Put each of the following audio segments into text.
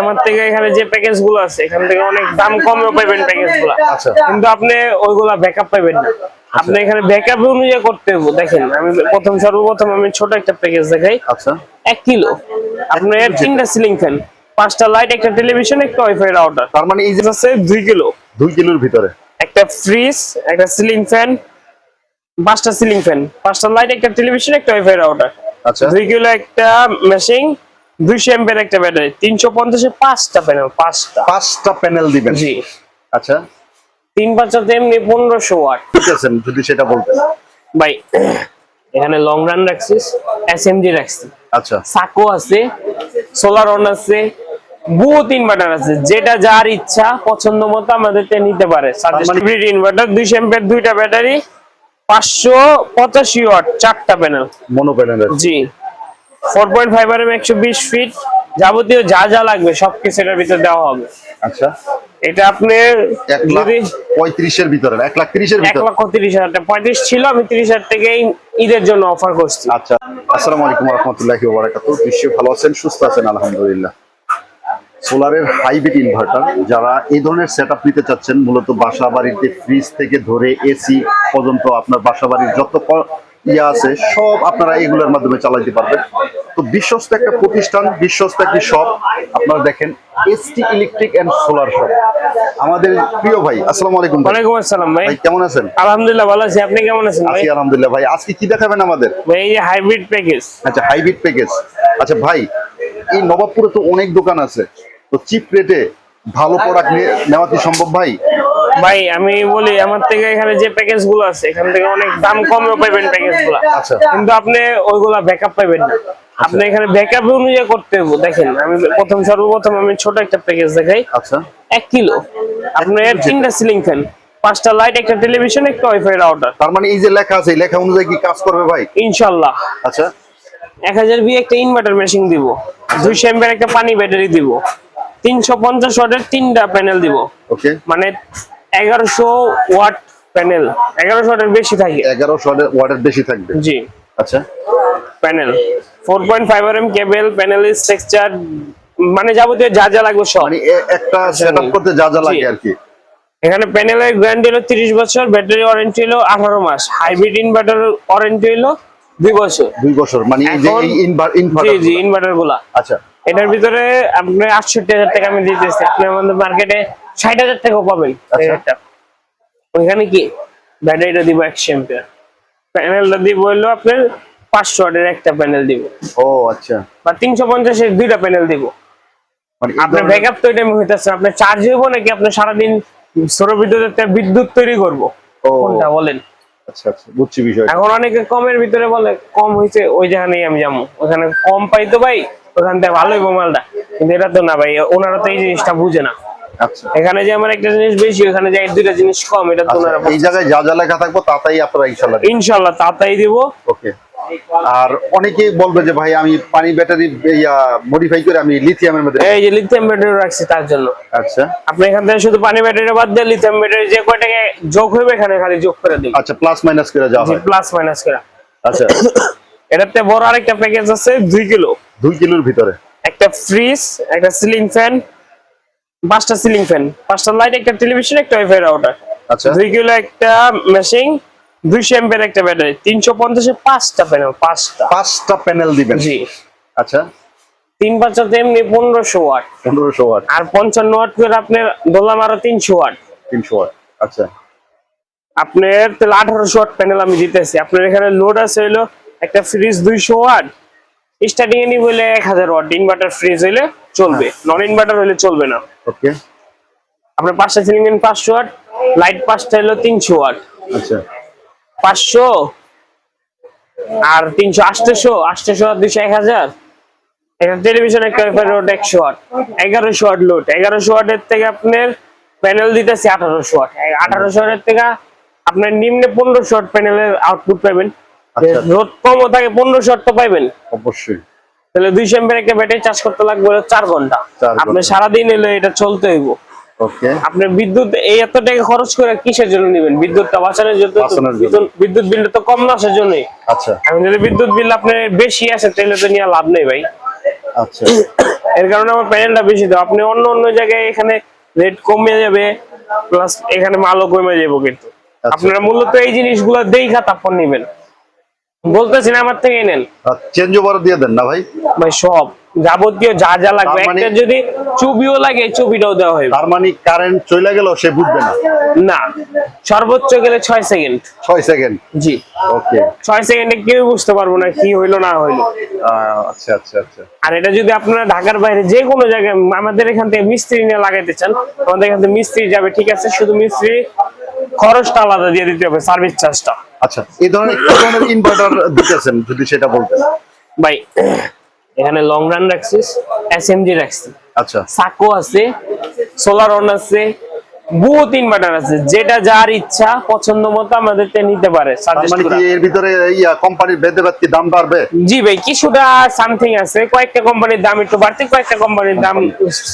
আমার থেকে এখানে যে প্যাকেজ গুলো আছে এখান থেকে অনেক দাম কমেও পাবেন প্যাকেজ গুলো। আচ্ছা। কিন্তু আপনি ওইগুলা ব্যাকআপ পাবেন না। আপনি এখানে ব্যাকআপ অনুযায়ী করতে হবে। দেখেন আমি সর্বপ্রথম আমি ছোট একটা প্যাকেজ দেখাই। আচ্ছা। 1 কিলো আপনার 3টা সিলিং ফ্যান, 5টা লাইট, একটা টেলিভিশন, একটা ওয়াইফাই রাউটার। তার মানে এই যে আছে 2 কিলো, 2 কিলোর ভিতরে একটা ফ্রিজ, একটা সিলিং ফ্যান, 5টা সিলিং ফ্যান, 5টা লাইট, একটা টেলিভিশন, একটা ওয়াইফাই রাউটার। আচ্ছা। 2 কিলো একটা মেশিং, 200 এমপিআর একটা ব্যাটারি, 350 এ 5টা প্যানেল, 5টা প্যানেল দিবেন। জি। আচ্ছা। 3 এমনি 1500 ওয়াট। ঠিক আছে, যদি সেটা বলতেন ভাই এখানে লং রান রাখছি, এসএমজি রাখছি, আচ্ছা। সাকো আছে, সোলার অন আছে, বহুত ইনভার্টার আছে, যেটা যার ইচ্ছা পছন্দ মতো আমাদের নিতে পারে। হাইব্রিড ইনভার্টার 200 এমপিআর, 2টা ব্যাটারি, 585 ওয়াট, 4টা প্যানেল, মনো প্যানেল। জি। 4.5 mm, 120 ফিট, যাবতীয় যা যা লাগবে সবকিছু এটার ভিতরে দেওয়া হবে। আচ্ছা। এটা আপনি 1,35,000 এর ভিতরে, 1,30,000 এর ভিতরে, 1,30,000 টাকা, 35 ছিল, আমি 30,000 থেকে ঈদের জন্য অফার করছি। আচ্ছা। আসসালামু আলাইকুম ওয়া রাহমাতুল্লাহি ওয়া বারাকাতুহু। নিশ্চয়ই ভালো আছেন, সুস্থ আছেন, আলহামদুলিল্লাহ। সোলারের হাইব্রিড ইনভার্টার যারা এই ধরনের সেটআপ নিতে চাচ্ছেন, মূলত বাসা বাড়িতে ফ্রিজ থেকে ধরে এসি পর্যন্ত আপনার বাসা বাড়ির যত ইয়া আছে সব আপনারা এগুলোর মাধ্যমে চালাইতে পারবেন। তো বিশ্বস্ত একটা প্রতিষ্ঠান, বিশ্বস্ত একটি শপ, আপনারা দেখেন ST electric and solar shop. আমাদের প্রিয় ভাই, আসসালামু আলাইকুম। ওয়ালাইকুম আসসালাম ভাই। কেমন আছেন? আলহামদুলিল্লাহ ভালো আছি, আপনি কেমন আছেন ভাই? আছি আলহামদুলিল্লাহ। ভাই আজকে কি দেখাবেন আমাদের? ভাই এই যে হাইব্রিড প্যাকেজ। আচ্ছা, হাইব্রিড প্যাকেজ। আচ্ছা ভাই, এই নবাবপুরে তো অনেক দোকান আছে, তো চিপ রেটে ভালো প্রোডাক্ট নেওয়া কি সম্ভব ভাই? ভাই আমি বলি আমার থেকে এখানে যে প্যাকেজ গুলো আছে এখান থেকে অনেক দাম কমেও পাবেন প্যাকেজ গুলা। আচ্ছা। কিন্তু আপনি ওইগুলা ব্যাকআপ পাবেন না। আপনি এখানে ব্যাকআপ অনুযায়ী করতে হবে। দেখেন আমি সর্বপ্রথম আমি ছোট একটা প্যাকেজ দেখাই। আচ্ছা। 1 কিলো আপনার 3টা সিলিং ফ্যান, 5টা লাইট, একটা টেলিভিশন, একটা ওয়াইফাই রাউটার। তার মানে এই যে লেখা আছে, এই লেখা অনুযায়ী কি কাজ করবে ভাই? ইনশাআল্লাহ। আচ্ছা। 1000 বি একটা ইনভার্টার মেশিন দিব, 200 এমপিআর একটা পানি ব্যাটারি দিব, 350 ওয়াটের 3টা প্যানেল দিব। ওকে। মানে 1100 ওয়াট প্যানেল, 1100 ওয়াটের বেশি থাকে। 1100 ওয়াটের বেশি থাকবে। জি। আচ্ছা। প্যানেল 4.5 mm কেবল, প্যানেল স্ট্রাকচার, মানে যাবতীয় যা যা লাগবে সব। মানে একটা সেটআপ করতে যা যা লাগে আর কি। এখানে প্যানেলের গ্যারান্টি হলো 30 বছর, ব্যাটারি ওয়ারেন্টি হলো 18 মাস, হাইব্রিড ইনভার্টার ওয়ারেন্টি হলো 2 বছর। 2 বছর মানে এই যে ইনভার্টার। জি জি, ইনভার্টার গুলা। আচ্ছা। এটার ভিতরে আপনি 68,000 টাকা আমি দিতেছি, আপনি আমাদের মার্কেটে 60,000 টাকাও পাবেন। আচ্ছা। ওইখানে কি ব্যাটারিটা দিব 100 এমপিআর, প্যানেলটা দিব হলো আপনার 500 ওয়াটের একটা প্যানেল দিব। ও আচ্ছা। বা 350 এর 2টা প্যানেল দিব। মানে আপনার ব্যাকআপ তো এটা হইতাছে, আপনি চার্জ হইব নাকি আপনি সারা দিন সৌর বিদ্যুতের বিদ্যুৎ তৈরি করব, কোনটা বলেন? আচ্ছা আচ্ছা, বুঝছি বিষয়টা। এখন অনেকে কমের ভিতরে বলে কম হইছে, ওই জায়গায় আমি যাবো, ওখানে কম পাইতো ভাই, ওখান থেকে ভালো হইব মালটা। কিন্তু এটা তো না ভাই, ওনারা তো এই জিনিসটা বুঝে না। আচ্ছা। এখানে যে আমার একটা জিনিস বেশি, ওখানে যে 2টা জিনিস কম, এটা তো ওনারা এই জায়গায় যা যা লেখা থাকবে তাই আপনারা ইনশাআল্লাহ তাই দিব। ওকে। আর অনেকেই বলবে যে ভাই আমি পানি ব্যাটারি মডিফাই করে আমি লিথিয়ামের মধ্যে, এই যে লিথিয়াম ব্যাটারি রাখছি তার জন্য। আচ্ছা। আপনি এখান থেকে শুধু পানি ব্যাটারি বাদ দিয়ে লিথিয়াম ব্যাটারি যে কয়টাকে যোগ হইবে এখানে খালি যোগ করে দিন। আচ্ছা, প্লাস মাইনাস করে যাওয়া হয়। প্লাস মাইনাস করে। আচ্ছা। এটাতে বড় আরেকটা প্যাকেজ আছে 2 কিলো, 2 কিলোর ভিতরে একটা ফ্রিজ, একটা সিলিং ফ্যান, 5টা সিলিং ফ্যান, 5টা লাইট, একটা টেলিভিশন, একটা ওয়াইফাই রাউটার। আচ্ছা। 2 কিলো একটা মেশিং, 200 এমপিআর একটা ব্যাটারি, 350 এ 5টা প্যানেল, 5টা প্যানেল দিবেন। জি। আচ্ছা। 350 এমনি 1500 ওয়াট, 1500 ওয়াট, আর 55 ওয়াট করে আপনার ধরলাম আরো 300 ওয়াট। 300 ওয়াট। আচ্ছা। আপনার তাহলে 1800 ওয়াট প্যানেল আমি দিতেছি। আপনার এখানে লোড আছে হলো একটা ফ্রিজ 200 ওয়াট, স্টার্টিং এ নিব হলে 1000 ওয়াট, ইনভার্টার ফ্রিজ হইলে চলবে, নন ইনভার্টার হইলে চলবে না। ওকে। আপনার 5টা সিলিং ফ্যান 500 ওয়াট, লাইট 5টা হলো 300 ওয়াট। আচ্ছা। 500 আর 300 800, 800 আর 200 1000। এটা টেলিভিশন একটা WiFi load 100 watt, 1100 watt load. 1100 ওয়াটের থেকে আপনার প্যানেল দিতেছি 1800 ওয়াট। 1800 ওয়াটের থেকে আপনার নিম্নে 1500 ওয়াট প্যানেলের আউটপুট পাবেন। লোড কমও থাকে 1500 ওয়াট তো পাবেন অবশ্যই। তাহলে 200 এমপিআর একটা ব্যাটারি চার্জ করতে লাগবে 4 ঘন্টা। আপনি সারা দিন এলে এটা চলতে হইব। ওকে। আপনি বিদ্যুৎ এই এত টাকা খরচ করে কিসের জন্য নেবেন? বিদ্যুৎটা বাঁচানোর জন্য। বিদ্যুৎ বিলটা তো কম না, সেজন্যই। আচ্ছা। এখন যদি বিদ্যুৎ বিল আপনার বেশি আসে তাহলে তো নিয়ে লাভ নেই ভাই। আচ্ছা এর কারণে আমার প্যানেলটা বেশি দাম। আপনি অন্য অন্য জায়গায় এখানে রেট কমে যাবে, প্লাস এখানে মালও কমে যাবে, কিন্তু আপনারা মূলত এই জিনিসগুলো দেখা তারপর নিবেন। বলতেছি না আমার থেকেই নেন চেঞ্জ ওভার দিয়ে দেন না ভাই? ভাই, সব যাবতীয় যা যা লাগবে, তার মানে- একটা যদি চুবিও লাগে চুবিটাও দেওয়া হবে। তার মানে কারেন্ট চলে গেল সে বুঝবে না? না, সর্বোচ্চ গেলে 6 সেকেন্ড। 6 সেকেন্ড? জি, ওকে। 6 সেকেন্ডে কেউ বুঝতে পারবো না কি হইলো না হইলো। আচ্ছা আচ্ছা আচ্ছা। আর এটা যদি আপনারা ঢাকার বাইরে যে কোনো জায়গায় আমাদের এখান থেকে মিস্ত্রি নিয়ে লাগাইতে চান, আমাদের এখান থেকে মিস্ত্রি যাবে, ঠিক আছে, শুধু মিস্ত্রি খরচটা আলাদা দিয়ে দিতে হবে, সার্ভিস চার্জটা। আচ্ছা, এই ধরনের কি ধরনের ইনভার্টার দিতেছেন যদি সেটা বলতেন? ভাই, এখানে লং রান রাখছি, এসএমজি রাখছি, আচ্ছা সাকো আছে, সোলার অন আছে, বহুত ইনভার্টার আছে, যেটা যার ইচ্ছা পছন্দ মতো আমাদের নিতে পারে। তার মানে কি এর ভিতরে কোম্পানির ভেদে ভেদ কি দাম বাড়বে? জি ভাই, কিছুটা সামথিং আছে, কয়েকটা কোম্পানির দাম একটু বাড়তি, কয়েকটা কোম্পানির দাম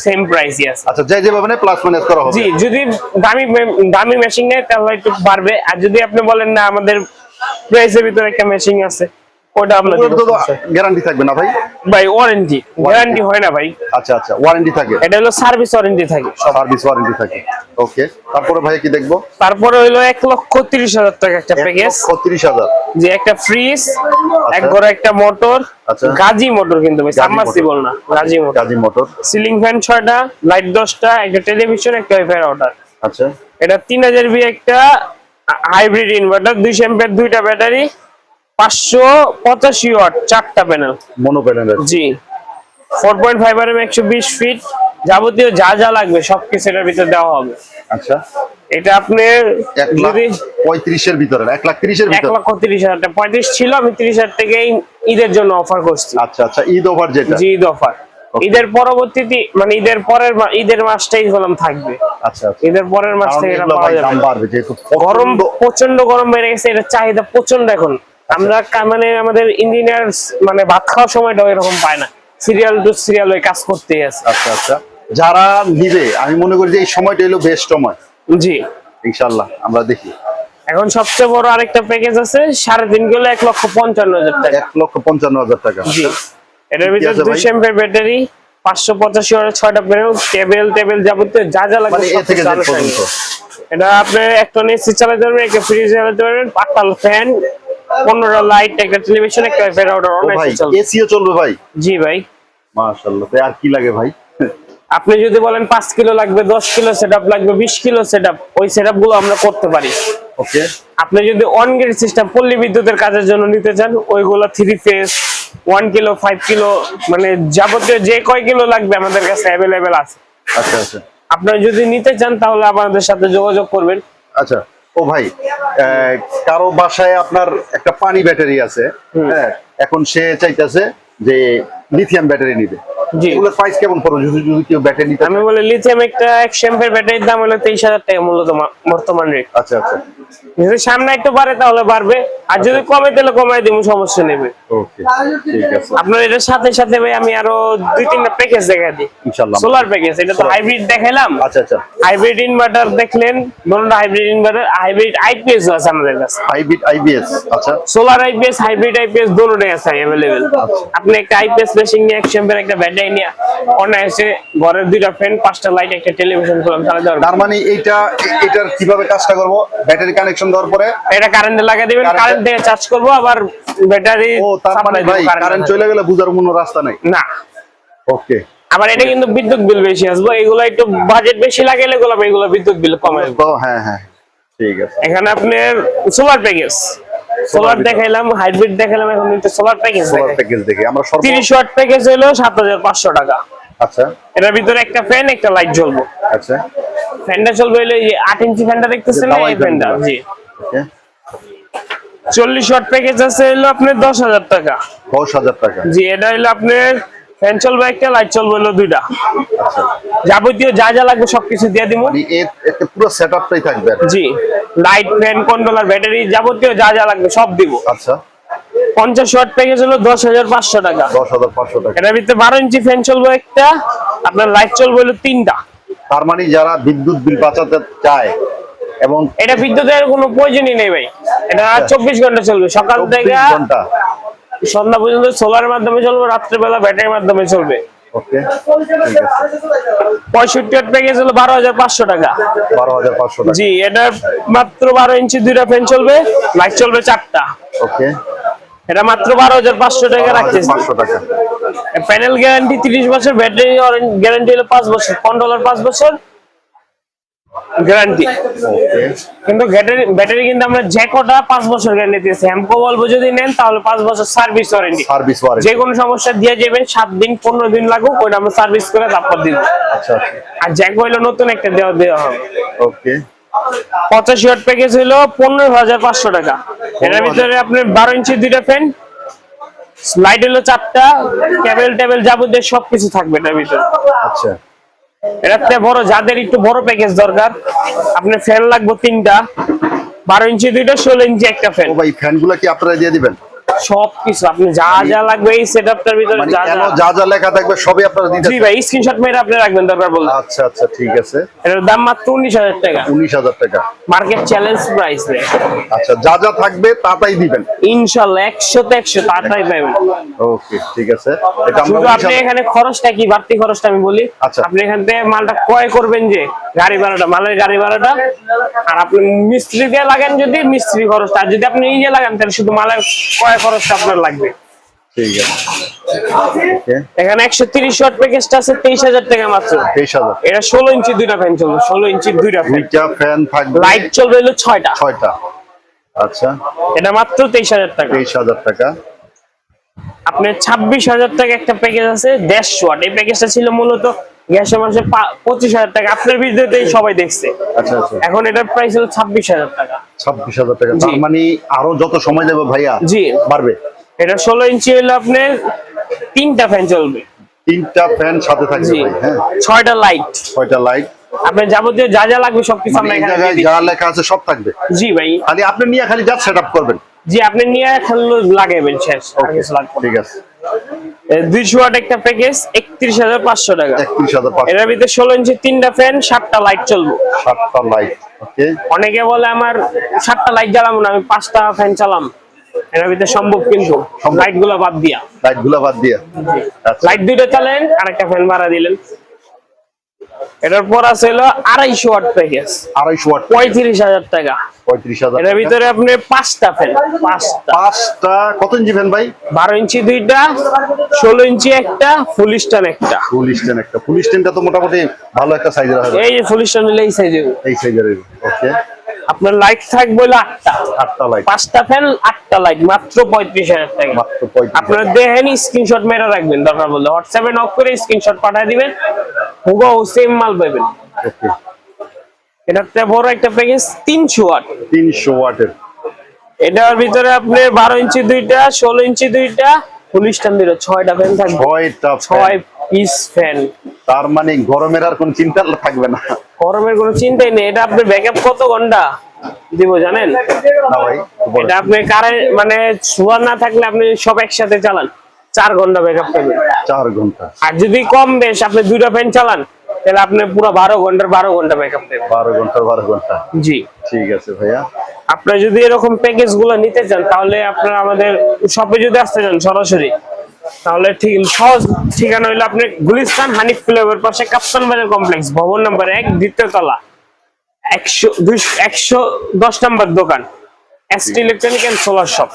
সেম প্রাইসই আছে। আচ্ছা, যে যেভাবে নেয় প্লাস মাইনাস করা হবে। জি, যদি দামি মেশিন নেয় তাহলে একটু বাড়বে, আর যদি আপনি বলেন না আমাদের প্রাইসের ভিতরে একটা মেশিন আছে, ওটা আপনাদের গ্যারান্টি থাকবে না ভাই? ভাই, ওয়ারেন্টি গ্যারান্টি হয় না ভাই। আচ্ছা আচ্ছা, ওয়ারেন্টি থাকে? এটা হলো সার্ভিস ওয়ারেন্টি থাকে, সার্ভিস ওয়ারেন্টি থাকে। ওকে, তারপরে ভাই কি দেখবো? তারপরে হইলো 1,30,000 টাকা একটা প্যাকেজ। 1,30,000? যে একটা ফ্রিজ, এক ঘরে একটা মোটর, আচ্ছা। গাজি মোটর, কিন্তু ভাই সাবমার্সিবল না, Gazi motor. Gazi motor. Ceiling fan 6টা, লাইট 10টা, একটা টেলিভিশন, একটা ওয়াইফাই রাউটার। আচ্ছা, এটা 3000 বি একটা হাইব্রিড ইনভার্টার, 200 অ্যাম্পিয়ার, 2টা ব্যাটারি, 585 ওয়াট, 4টা প্যানেল। Mono panel? জি, 4.5 mm, 120 ফিট, যাবতীয় যা যা লাগবে সবকিছু এটার ভিতরে দেওয়া হবে। আচ্ছা, এটা আপনার যদি 1,35,000 এর ভিতরে, 1,30,000 এর ভিতরে? 1,30,000 টাকা, 35 ছিল, আমি 30,000 টাকা ঈদের জন্য অফার করছি। আচ্ছা আচ্ছা, ঈদ অফার যেটা? জি, ঈদ অফার। ঈদের পরবর্তীতে মানে ঈদের পরের ঈদের মাসটাই হলাম থাকবে। আচ্ছা আচ্ছা, ঈদের পরের মাস থেকে এটা পাওয়া যাবে। দাম বাড়বে যেহেতু গরম, প্রচন্ড গরম বেড়ে গেছে, এটা চাহিদা প্রচন্ড এখন। আমরা মানে আমাদের ইঞ্জিনিয়ার মানে ভাত খাওয়ার সময়টাও এরকম পায় না, সিরিয়াল টু সিরিয়াল ওই কাজ করতেই আছে। আচ্ছা আচ্ছা, যারা নিবে আমি মনে করি যে এই সময়টা হলো বেস্ট সময়। জি, ইনশাআল্লাহ আমরা দেখি। এখন সবচেয়ে বড় আরেকটা প্যাকেজ আছে, 3.5 কিলো, 1,55,000 টাকা। 1,55,000 টাকা? জি, এটার ভিতরে 200 এমপিএর ব্যাটারি, 585 ওয়াটের 6টা প্যানেল, টেবিল যাবতীয় যা যা লাগবে মানে এ থেকে জেড পর্যন্ত। এটা আপনি একটা এসি চালাতে পারবেন, একটা ফ্রিজ চালাতে পারবেন, 8টা ফ্যান, 15টা লাইট, একটা টেলিভিশন, একটা ওয়াইফাই রাউটার, অনেক ভাই চলবে। এসিও চলবে ভাই? জি ভাই। মাশাআল্লাহ, আর কি লাগে ভাই? আপনি যদি বলেন 5 কিলো লাগবে, 10 কিলো সেটআপ লাগবে, 20 কিলো সেটআপ, ওই সেটআপ গুলো আমরা করতে পারি। ওকে। আপনি যদি অন গ্রিড সিস্টেম পল্লী বিদ্যুতের কাজের জন্য নিতে চান, ওইগুলো 3 ফেজ, 1 কিলো, 5 কিলো, মানে যাবতীয় যে কয় কিলো লাগবে আমাদের কাছে অ্যাভেলেবেল আছে। আচ্ছা আচ্ছা, আপনারা যদি নিতে চান তাহলে আমাদের সাথে যোগাযোগ করবেন। আচ্ছা। ও ভাই, কারো বাসায় আপনার একটা পানি ব্যাটারি আছে, হ্যাঁ, এখন সে চাইতেছে যে লিথিয়াম ব্যাটারি নিবে, জি, এগুলোর প্রাইস কেমন পড়বে যদি কেউ ব্যাটারি নিতে? আমি বলি লিথিয়াম একটা 100 এমপিয়ার ব্যাটারির দাম হলো 23,000 টাকা মূলত বর্তমান রেট। আচ্ছা আচ্ছা, যদি সামনে একটু বাড়ে তাহলে বাড়বে, আর যদি কমে তাহলে কমাই দিব, সমস্যা নেবে। ওকে, ঠিক আছে। আপনার এটার সাথে সাথে ভাই আমি আরো 2-3টা প্যাকেজ দেখাই দিই। ইনশাআল্লাহ। সোলার প্যাকেজ, এটা তো হাইব্রিড দেখাইলাম। আচ্ছা আচ্ছা, হাইব্রিড ইনভার্টার দেখলেন, দুটোটা হাইব্রিড ইনভার্টার, হাইব্রিড আইপিএস আছে আমাদের কাছে। Hybrid IBS? আচ্ছা, সোলার আইপিএস, হাইব্রিড আইপিএস দুটোটাই আছে अवेलेबल। আপনি একটা আইপিএস মেশিন নিয়ে 100 এমপিয়ার একটা ব্যাটারি নিয়ে অনায়াসে ঘরের 2টা ফ্যান, 5টা লাইট, একটা টেলিভিশন খুলে চালাতে পারবেন। তার মানে এটার কিভাবে কাজটা করব? ব্যাটারি কানেকশন দেওয়ার পরে এটা কারেন্টে লাগিয়ে দিবেন, কারেন্ট থেকে চার্জ করব, আবার ব্যাটারি ও তার মানে ভাই কারেন্ট চলে গেলে বুঝার কোনো রাস্তা নাই না। ওকে, আবার এটা কিন্তু বিদ্যুৎ বিল বেশি আসবে, এগুলো একটু বাজেট বেশি লাগে, এগুলো বিদ্যুৎ বিল কম আসবে। হ্যাঁ হ্যাঁ, ঠিক আছে। এখানে আপনার সোলার প্যাকেজ, সোলার দেখাইলাম, হাইব্রিড দেখাইলাম, এখন একটু সোলার প্যাকেজ সোলার প্যাকেজ দেখি আমরা। 30 ওয়াট প্যাকেজ হলো 7,500 টাকা। আচ্ছা, এটার ভিতরে একটা ফ্যান, একটা লাইট জ্বলবে। আচ্ছা, ফ্যানটা চলবে হলো এই 8 ইঞ্চি ফ্যানটা দেখতেছেন না, এই ফ্যানটা। জি, ওকে। 40 ওয়াট প্যাকেজ আছে হলো আপনার 10,000 টাকা। 10,000 টাকা? জি, এটা হলো আপনার ফ্যান চলবে একটা, লাইট চলবে হলো 2টা। আচ্ছা, যাবতীয় যা যা লাগবে সবকিছু দিয়ে দিব। মানে এতে পুরো সেটআপটাই থাকবে? জি, লাইট, ফ্যান, কন্ট্রোলার, ব্যাটারি, যাবতীয় যা যা লাগবে সব দিব। আচ্ছা। 50 ওয়াট প্যাকেজ হলো 10,500 টাকা। 10,500 টাকা? এটার ভিতরে 12 ইঞ্চি ফ্যান চলবে একটা, আপনার লাইট চলবে হলো 3টা। তার মানে যারা বিদ্যুৎ বিল বাঁচাতে চায় এবং এটা বিদ্যুতের কোনো প্রয়োজনই নেই ভাই, এটা 24 ঘন্টা চলবে, সকাল থেকে। 24 ঘন্টা? সন্ধ্যা পর্যন্ত সোলারের মাধ্যমে চলবে, রাত্রেবেলা ব্যাটারির মাধ্যমে চলবে। ওকে, ঠিক আছে। 65 ওয়াট প্যাকেজ হলো 12,500 টাকা। 12,500 টাকা। জি, এটা মাত্র 12 ইঞ্চি দুইটা ফ্যান চলবে, লাইট চলবে 4টা। ওকে, এটা মাত্র 12,500 টাকা রাখতেছি। 500 টাকা। প্যানেল গ্যারান্টি 30 বছর, ব্যাটারি গ্যারান্টি হলো 5 বছর, কন্ট্রোলার 5 বছর গ্যারান্টি। ওকে, কিন্তু ব্যাটারি কিন্তু আমরা যে কটা 5 বছর গ্যারান্টি দিয়েছি। হ্যামকো বলবো যদি নেন তাহলে 5 বছর সার্ভিস ওয়ারেন্টি। Service warranty. যে কোনো সমস্যা দিয়ে যাবেন, 7 দিন 15 দিন লাগুক, ওইটা আমরা সার্ভিস করে তারপর দিব। আচ্ছা, আর জ্যাক হইলো নতুন একটা দেওয়া হবে। ওকে। 85 ওয়াট প্যাকেজ হলো 15,500 টাকা। এর ভিতরে আপনি 12 ইঞ্চি দুইটা ফ্যান, লাইট হলো 4টা, কেবল টেবিল যাবতীয় সবকিছু থাকবে এটার ভিতরে। আচ্ছা, এটাতে বড়, যাদের একটু বড় প্যাকেজ দরকার, আপনার ফ্যান লাগবে 3টা, 12 ইঞ্চি দুইটা, 16 ইঞ্চি একটা ফ্যান। ও ভাই, ফ্যানগুলো কি আপনারা দিয়ে দিবেন? সবকিছু আপনি যা যা লাগবে এই সেটআপটার ভিতরে মানে যা যা যা লেখা থাকবে সবই আপনারা দিতে? জি ভাই, স্ক্রিনশট মেরে আপনি রাখবেন দরকার বললে। আচ্ছা আচ্ছা, ঠিক আছে। এটার দাম মাত্র 19,000 টাকা, 19,000 টাকা মার্কেট চ্যালেঞ্জ প্রাইস রে। আচ্ছা, যা যা থাকবে তাই দিবেন ইনশাআল্লাহ 100 তে 100 তাড়াতাড়ি পাবেন। ওকে, ঠিক আছে। এটা আমরা শুধু আপনি এখানে খরচটা কি, বাড়তি খরচটা আমি বলি। আচ্ছা। আপনি এখান থেকে মালটা ক্রয় করবেন, যে গাড়ি ভাড়াটা, মালের গাড়ি ভাড়াটা, আর আপনি মিস্ত্রি দিয়ে লাগান যদি মিস্ত্রি খরচটা, আর যদি আপনি নিজে লাগান তাহলে শুধু মালের ক্রয় খরচটা আপনার লাগবে। ঠিক আছে। ওকে, এখানে 130 ওয়াট প্যাকেজটা আছে 23,000 টাকা মাত্র। 23,000। এটা 16 ইঞ্চি দুইটা ফ্যান চলবে, 16 ইঞ্চি দুইটা ফ্যান, দুইটা ফ্যান থাকবে, লাইট চলবে হলো 6টা। 6টা। আচ্ছা, এটা মাত্র 23,000 টাকা। 23,000 টাকা। আপনার 26,000 টাকা একটা প্যাকেজ আছে 150 ওয়াট। এই প্যাকেজটা ছিল মূলত গ্যাসের মাসে 25,000 টাকা, আপনার ভিডিওতেই সবাই দেখছে। আচ্ছা আচ্ছা, এখন এটার প্রাইস হলো 26,000 টাকা। 26,000 টাকা। জি। তার মানে আরো যত সময় যাবে ভাইয়া জি, বাড়বে। এটা 16 ইঞ্চি হলো আপনার 3টা ফ্যান চলবে। 3টা ফ্যান সাথে থাকবে জি, ভাই। হ্যাঁ, 6টা লাইট, 6টা লাইট। আপনার যাবতীয় যা যা লাগবে সবকিছু আমরা এই এখানে জায়গায় দিয়ে দিই। যা লেখা আছে সব থাকবে। জি ভাই, খালি আপনি নিয়ে খালি যা সেটআপ করবেন। জি আপনি নিয়ে খালি লাগাবেন, শেষ, আর কিছু লাগবে না। ঠিক আছে। 200 ওয়াট একটা প্যাকেজ 31,500 টাকা। 31,500। এর ভিতরে 16 ইঞ্চি 3টা ফ্যান, 7টা লাইট চলবে। 7টা লাইট। ওকে, অনেকে বলে আমার 7টা লাইট জ্বালাবো না, আমি 5টা ফ্যান চালাম। এর ভিতরে সম্ভব, কিন্তু লাইট গুলা বাদ দিয়া। লাইটগুলো বাদ দিয়ে। আচ্ছা, লাইট দুইটা চালেন, আরেকটা ফ্যান ভাড়া দিলেন। এটার পর আছে হলো 250 ওয়াট প্যাকেজ, 250 ওয়াট, 35,000 টাকা। 35,000 এর টাকা। ভিতরে আপনি 5টা ফ্যান, 5টা, 5টা কত ইঞ্চি ফ্যান ভাই? 12 ইঞ্চি দুইটা, 16 ইঞ্চি একটা, ফুল স্ট্যান্ড একটা। ফুল স্ট্যান্ড একটা। ফুল স্ট্যান্ডটা তো মোটামুটি ভালো একটা সাইজের হবে। এই যে ফুল স্ট্যান্ড হলে এই সাইজে এই সাইজের। ওকে, আপনার লাইট থাকবে হলো 8টা, 8টা লাইট, 5টা ফ্যান, 8টা লাইট, মাত্র 35,000 টাকা। মাত্র 35,000। আপনারা দেখেন, স্ক্রিনশট মেরে রাখবেন, দরকার বললে হোয়াটসঅ্যাপে নক করে স্ক্রিনশট পাঠিয়ে দিবেন, হুবহু সেম মাল পাবেন। ওকে, এটাতে বড় একটা প্যাকেজ 300 ওয়াট। 300 ওয়াটের। এটার ভিতরে আপনি 12 ইঞ্চি দুইটা, 16 ইঞ্চি দুইটা, ফুল স্ট্যান্ড দুইটা, 6টা ফ্যান থাকবে। 6টা 6 পিস ফ্যান। তার মানে গরমের আর কোন চিন্তা থাকবে না। গরমের কোনো চিন্তাই নেই। এটা আপনি ব্যাকআপ কত ঘন্টা দিব জানেন? না ভাই, এটা আপনি কারেন্ট মানে সুয়ার না থাকলে আপনি সব একসাথে চালান 4 ঘন্টা ব্যাকআপ পাবেন। 4 ঘন্টা। আর যদি কম বেশ আপনি দুইটা ফ্যান চালান তাহলে আপনি পুরো 12 ঘন্টা ব্যাকআপ পাবেন। 12 ঘন্টা 12 ঘন্টা। জি, ঠিক আছে ভাইয়া। আপনারা যদি এরকম প্যাকেজ গুলো নিতে চান তাহলে আপনারা আমাদের শপে যদি আসতে চান সরাসরি, তাহলে ঠিক সহজ ঠিকানা হলো আপনি গুলিস্তান হানিফ ক্লাবের পাশে কাপ্তান বাজার কমপ্লেক্স, ভবন নম্বর 1, দ্বিতীয় তলা, 110 নম্বর দোকান, ST electronic and solar shop.